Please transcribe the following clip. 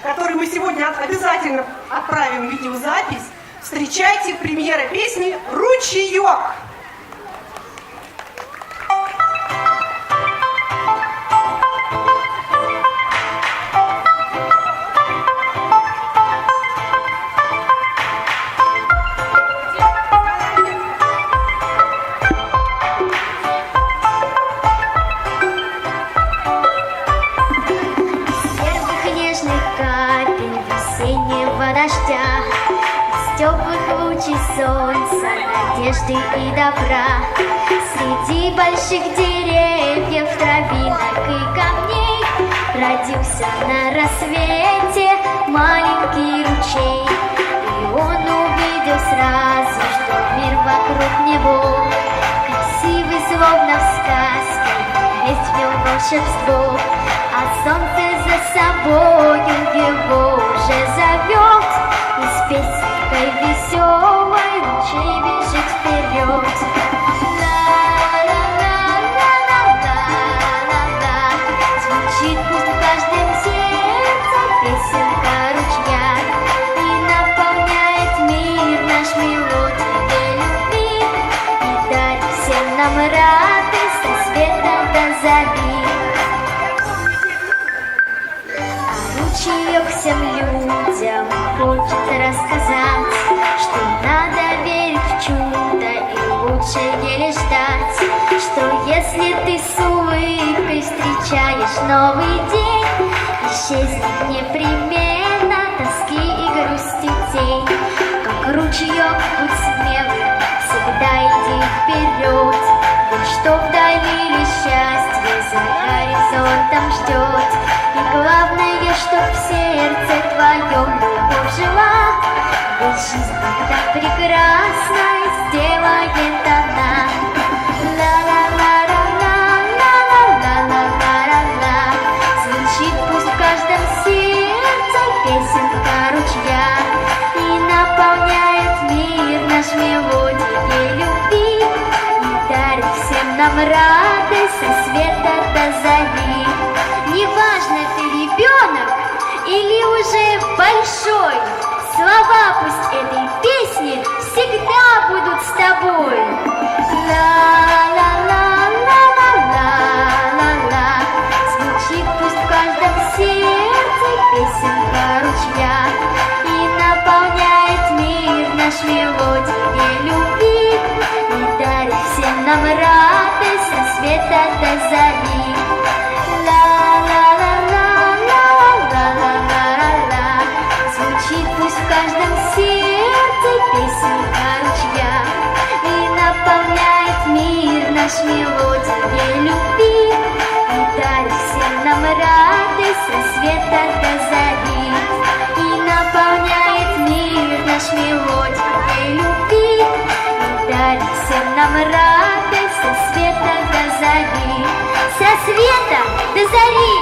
который мы сегодня обязательно отправим в видеозапись. Встречайте премьера песни «Ручеек». Дождя, с теплых лучей солнца, надежды и добра. Среди больших деревьев, травинок и камней родился на рассвете маленький ручей. И он увидел сразу, что мир вокруг него красивый, словно в сказке, есть в нем волшебство. А солнце за собою его уже зовет, и с песенкой веселой ручей бежит вперед. Ла-ла-ла-ла-ла-ла-ла, звучит пусть в каждом сердце песенка ручья, и наполняет мир наш мелодией любви, и дарит всем нам радость со света до зари. Ручеек всем людям хочет рассказать, что надо верить в чудо и лучше еле ждать, что если ты с улыбкой встречаешь новый день, исчезнет непременно тоски и грусти тень. Как ручеек, будь смелым, всегда иди вперед, ведь что вдали лишь счастье за горизонтом ждет. И главное, чтоб в сердце твоем любовь жила, ведь жизнь так прекрасна сделает она. Ла-ла-ла-ла-ла-ла-ла-ла-ла-ла, звучит пусть в каждом сердце песенка ручья, и наполняет мир наш мелодией любви, и дарит всем нам радость со света до зари. Неважно, ты ребенок или уже большой, слова пусть этой песни всегда будут с тобой. Ла-ла-ла-ла-ла-ла-ла, звучит пусть в каждом сердце песенка ручья, и наполняет мир наш мелодией любви, и дарит всем нам радость со света до зари. Звучит пусть в каждом сердце песенка ручья, и наполняет мир наш мелодией любви, и дарит всем нам радость со света до зари. И наполняет мир наш мелодией любви, и дарит всем нам радость со света до зари. Со света до зари!